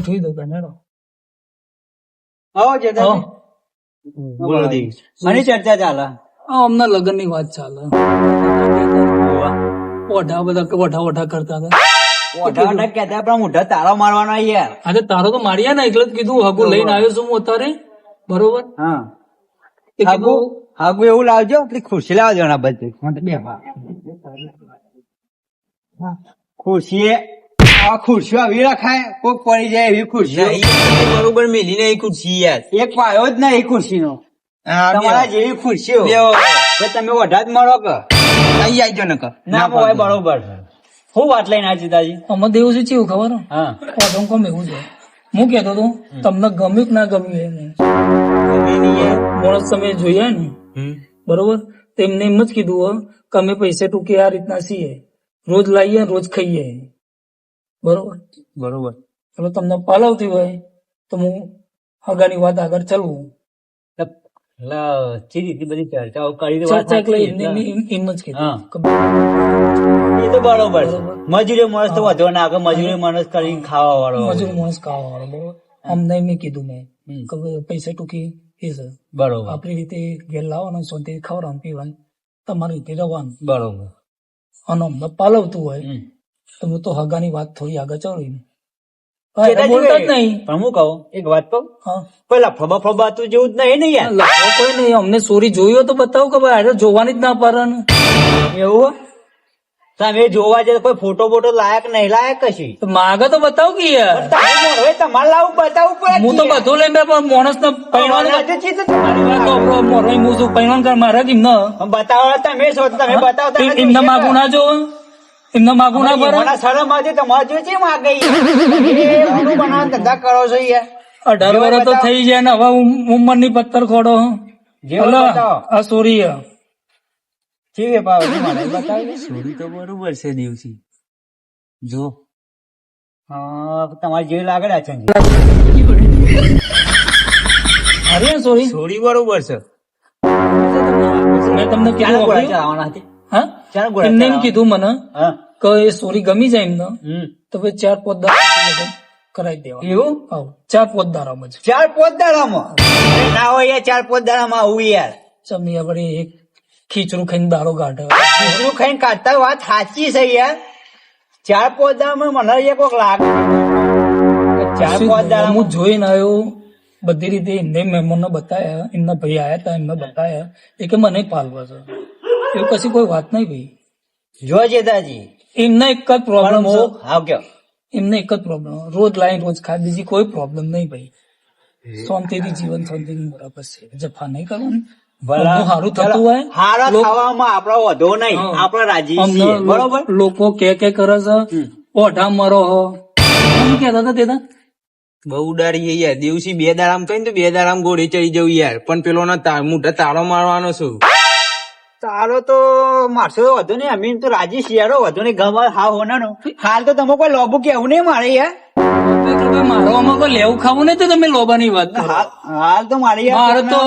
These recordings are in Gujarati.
ગોઠવી દો કનેડો. આવો જતા બોલો દી અને ચર્ચા ચાલે અમને લગ્ન ની વાત ચાલે. ઓઢા બધા ઓઢા કરતા હતા. ઓઢા કેતા પણ મોઢા તાળો મારવાનો યાર. આજે તારો તો માર્યા ને એટલે જ કીધું હગું લઈને આવ્યો છું હું અત્યારે. બરોબર. હા એ કીધું હાગુ એવું લાવજો આપડી ખુરશી લાવજો ના બધી ખુરશી આ ખુરશીઓ આવી રખાય કોક પડી જાય એવી ખુરશી બરોબર મેલી ને ખુરશી યાર એક પાયો જ નહીં ખુરશી નો તમારા જેવી ખુરશીઓ તમે ઓઢા જ મળો કે અહીં આવજો ને ના હોય બરોબર. હું વાત લઈને આવી સીતાજી અમે દેવું છે કેવું ખબર હા ઓઢો કમ એવું છે. હું કેતો હતો તમને ગમ્યું કે ના ગમ્યું માણસ તમે જોયા ને બરોબર તેમને એમ જ કીધું કે અમે પૈસે ટૂંકે આ રીતના છીએ રોજ લાવીએ રોજ ખાઈએ બરોબર બરોબર. એટલે તમને પાલવતી હોય તો હું હગાની વાત આગળ ચાલવું બધી ચર્ચાઓ કરી ચર્ચા એટલે એમ જ કીધું એ તો બરોબર છે. મજૂરી માણસ તો વધુ ના કે મજૂરી માણસ કરીને ખાવા વાળો મજૂરી માણસ ખાવા વાળો બરોબર. અમને મેં કીધું મેં કે પૈસા ટૂંકી એ છે બરોબર આપણી રીતે ઘેર લાવવાનું શાંતિ ખવડાવવાનું પીવાનું તમારી રીતે રહેવાનું બરોબર. અને અમને પાલવતું હોય તમે તો હગાની વાત થોડી આગળ ચાલી બોલતા જ નહીં. પણ હું કહું એક વાત કહું પેલા ફબા ફબા તું જેવું જ નહીં ને યાર કોઈ નહીં. અમને સોરી જોયો તો બતાવો કે ભાઈ જોવાની જ ના પાડે એવું તમે જોવા જાય કોઈ ફોટો બોટો લાયક નહીં લાયક કશી માગે તો બતાવો કે યાર તમારે લાવું બતાવવું પડે. હું તો બધું લઈ પણ માણસ ને પૈણવાનું કર મારે કેમ ન બતાવો તમે છો તમે બતાવતા એમને માગું ના જો એમને માગું ના પડે. શરમ હતી તમારે જો છે માગે બનાવવા ધંધા કરો છો યાર 18 વર્ષ તો થઈ જાય ને હવે ઉંમર ની પથ્થર ખોડો આ સોરી સોરી તો બરોબર છે દિવસી જો તમારે જેવી લાગે છે અરે સોરી સોરી બરોબર છે. મેં તમને કીધું એમને એમ કીધું મને કે એ સોરી ગમી જાય એમને તો પછી 4-5 દાડા કરાવી દેવા એવું 4-5 દાડામાં જ 4-5 દાડામાં ના હોય 4-5 દાડામાં આવું યાર ચમની આપણે એક ખીચડું ખાઈને દાડો કાઢે ખીચડું ખાઈને કાઢતા વાત સાચી છે યાર 4-5 દાડામાં મને કોક લાગે 4-5 દાડા હું જોઈને આવ્યો બધી રીતે એમને મહેમાનો બતાયા એમના ભાઈ આયા હતા એમને બતાયા એ કે મને પાલવા છે એવું કશી કોઈ વાત નહીં ભાઈ. જો જેતાજી એમને એક જ પ્રોબ્લેમ છે એમને એક જ પ્રોબ્લેમ રોજ લાઈન રોજ ખાય બીજી કોઈ પ્રોબ્લેમ નહીં ભાઈ. શાંતિથી જીવન શાંતિથી બરાબર છે જફા નહીં કરવાનું સારું થતું હોય સારા ખાવામાં આપડો વધો નહીં આપડે રાજી છીએ બરોબર. લોકો કે કરે છે ઓઢા મરો હો કેતા હતા તેતા બહુ ઉડાડી યાર દિવસી 2 દાડામ કઈ તો 2 દાડામ ગોળી ચડી જવું યાર પણ પેલો મોટા તાળો મારવાનો છું તારો તો મારશો વધુ નહીં અમે તો રાજી શિયાળો વધુ નહીં ગમા હા હોનાનો હાલ તો તમે કોઈ લોબુ કેવું નહીં મારે યાર મારો આમાં કોઈ લેવું ખાવું નહીં તો તમે લોબાની વાત હાલ તો મારી મારે તો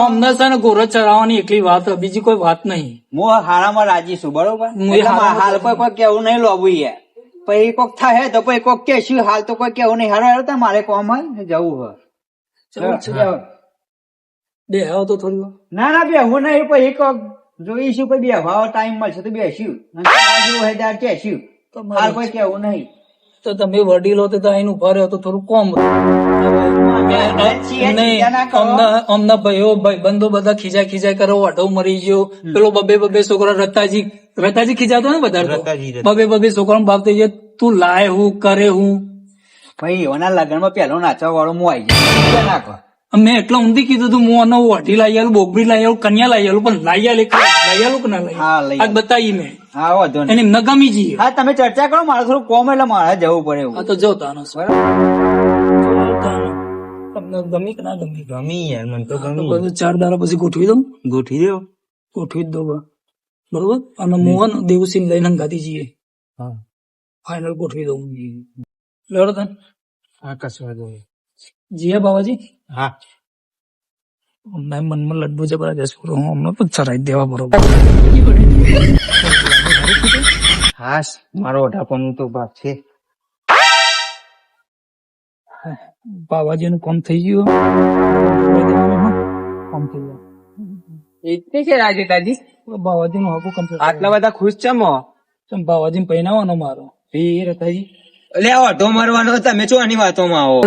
અમને છે ને ગોરજ ચડાવવાની એકલી વાત બીજી કોઈ વાત નહીં. હું હારામાં રાજી છું બરોબર હાલ કોઈ કેવું નહીં લોબુ યાર પછી કોક થાય તો પછી કોક કેશું હાલ તો કોઈ કેવું નહીં હારો હારો મારે કોમ જવું હોય બે આવો તો થોડી ના ના બે હું નહીં પછી કોક જોઈશું પછી બે ભાવ ટાઈમ મળશે તો બેસ્યું કેશું હાલ કોઈ કેવું નહીં તો તમે વડીલો તો અહીં ઉભા રહ્યો તો થોડું કોમ અમના ભાઈઓ બંધો બધા ખીજા કરો વાઢો મરી ગયો પેલો બબે છોકરા રતાજી ખીજાતો ને બધા બબે છોકરા બાપ થઈ જાય તું લાય હું કરે હું ભાઈ એના લગ્ન માં પેલો નાચવા વાળો હું આવી જાય નાખો મેં એટલા ઊંધી કીધું તું હું આનો વાઢી લાવી આલું બોગડી લાવી આલું કન્યા લાવી આલું પણ લાવી આલું કે ના લાવી આજ બતાવી મેં એને ન ગમી જઈએ. હા તમે ચર્ચા કરો મારે થોડું કોમ એટલે મારે જવું પડે એવું. હા તો જો તાનો તમને ગમી કે ના ગમી ગમી યાર મને તો ગમી. બધું 4 દાડા પછી ગોઠવી દઉં ગોઠવી દેવો ગોઠવી જ દો બરોબર અને મોહન દેવસિંહ લઈને હંગાતી જઈએ ફાઈનલ ગોઠવી દઉં લેવડો તને હા કસવા દો જીયા બાબાજી હા મનમાં લડ્ડુ જબરદસ્ત હું હમણાં તો ચરાઈ દેવા બરોબર હા મારો ઓઢાપણું તો ભાગ છે બાવાજી નું કામ થઈ ગયું કામ થઈ ગયું એટલે છે રાજેતાજી બાવાજી નું આખું કામ આટલા બધા ખુશ છે મો બાવાજી પહેનાવાનો મારો એ રતાજી લે ઓઢો મારવાનો તમે છો આની વાતોમાં આવો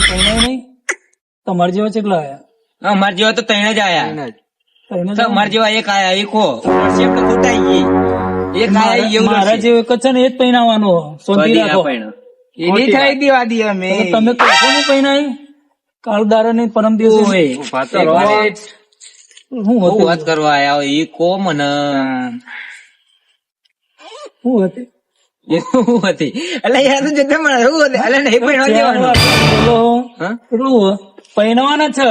પહેણાય નહીં તમારે જેવા ચેટલા આયા અમાર જેવા તો તૈણ જ આયા અમાર જેવા એક આયા એક હો શેપ તો ખોટાઈ ગઈ એક આયા એવું મારા જેવો એક જ છે ને એ જ પહેનાવાનો શાંતિ રાખો એની થઈ દેવા દી અમે તમે કહો હું પહેનાય કાળદારા ને પરમ દિવસે હું હું વાત કરવા આયા એ કો મને હું હતી એવું હતી એટલે યાર તું જતે મને એવું હતું એટલે નહીં પહેરવા દેવાનું એટલું પહેરવાના છે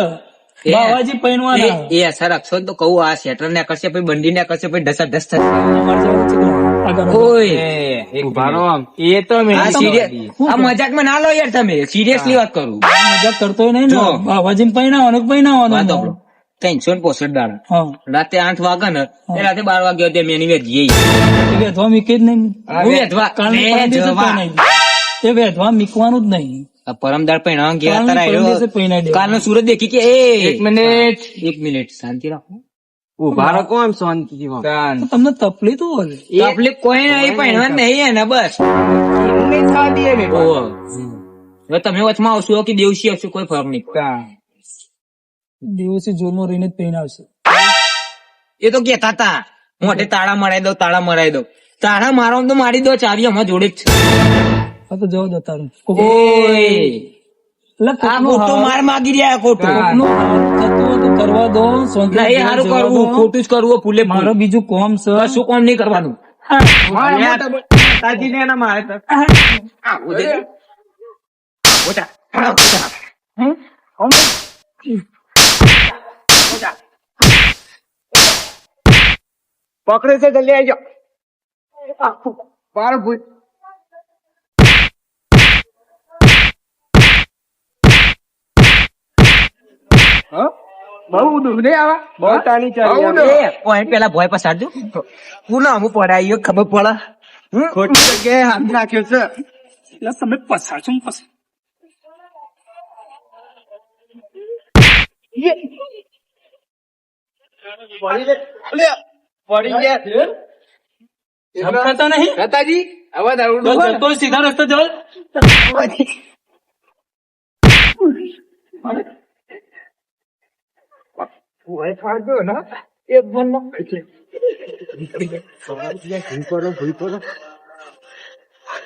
બાવાજી પહેરવાના એ અસર રાખશો તો કહું આ શેટર ને કરશે પછી બંડી ને કરશે પછી ઢસા ઢસ થશે ઓય એ તો આ મજાકમાં ના લો યાર તમે સિરિયસલી વાત કરું મજાક કરતો નહીં ને બાવાજી પહેરવાનું પહેરવાનું 365 દાડા રાતે 8 વાગે ને એ રાતે 12 વાગે ત્યાં મેની વેચીએ વેધવા મીકે જ નહીં એ વેધવા મીકવાનું જ નહીં પરમદાર પહેણા ગયા કાલનો સુરત દેખી કે એક મિનિટ શાંતિ રાખો ઉભા રાખો આમ શાંતિ તમને તકલીફ હોય તકલીફ કોઈ નહીં પહેણવા નહીં એને બસ તમે વચમાં આવશો કે દેવસી આવશો કોઈ ફરક નહીં દિવસે જોરમાં રહીને જ પહેરાવશે એ તો કેતા હતા મોઢે તાળા મરાઈ દો તાળા મારો તો મારી દો ચાવી અમારા જોડે જ છે હા તો જવા દો તારું માર માગી રહ્યા ખોટું કરવા દો સારું કરવું ખોટું જ કરવું ફૂલે મારો બીજું કોમ છે શું કોમ નહીં કરવાનું પકડે છે જલ્દી આવી જાઓ બાર ભૂત બહુ દુઃખ નહીં આવા બહુ તાણી ચાલી પેલા ભોય પસાડજો હું ના હું પડાયો ખબર પડે ખોટી જગ્યાએ હાથ નાખ્યો છે એટલે તમે પસાડશો પછી પડી ગયા નહીં રતાજી અવાજ તો સીધા રસ્તે જાઓ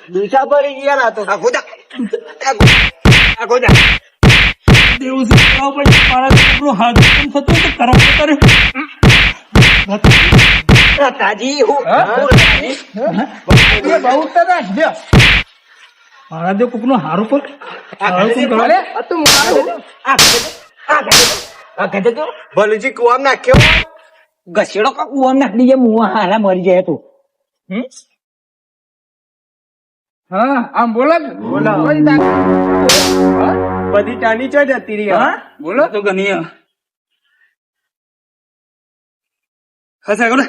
દુસા પડી ગયા ના તો હાથ થતો તો કરવા કરે રતાજી મારા જો કોક નું હારું પર ભલુજી કુવામ નાખ્યો ઘસેડો કુવામ નાખી દીજે મુવા હારા મરી જાય તું હા આમ બોલો બધી ટાણી ચો જતી રહી બોલો તો ગણી ખસા કરો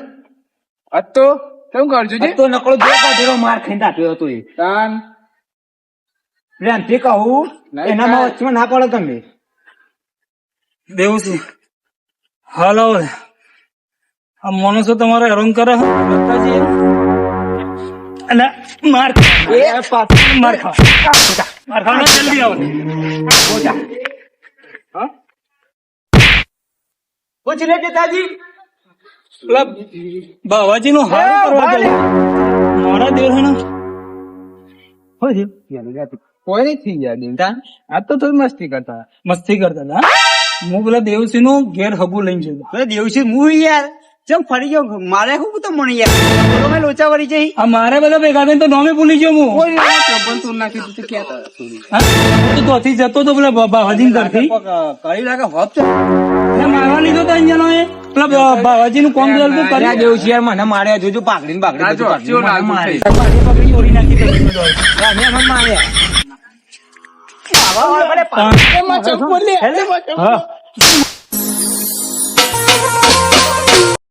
તો શું કરજો તો નકળો જો કાઢેલો માર ખાઈને આપ્યો હતો એ તાન પ્રેમથી કહું એનામાં વચમાં ના પડો તમે દેવું છું હાલો આ માણસો તમારે હેરાન કરે અને માર ખાવા જલ્દી આવો પૂછ લે પિતાજી બાવાજી નું હાર કરવા જવું મારા દેવ ને કોઈ નહીં થઈ ગયા દેવતા આ તો થોડી મસ્તી કરતા હતા હું પેલા દેવસિંહ નું ઘેર હબુ લઈને જતો દેવસી હું યાર ચમ ફરી ગયો મારે શું તો મને યાર મેં લોચા વળી જઈ આ મારે બધા ભેગા થઈને તો નોમે ભૂલી ગયો હું કોઈ પ્રબંધ તું નાખી તું ક્યાં તો ત્યાંથી જતો તો પેલા બાવાજી ઘરથી કરી લાગે હોપ છે મારવા લીધો તો અહીંયા એ પેલા બાવાજી નું કોમ કરી દેવું છે મને માર્યા જોજો પાઘડી પાઘડી ઓરી નાખી માર્યા હા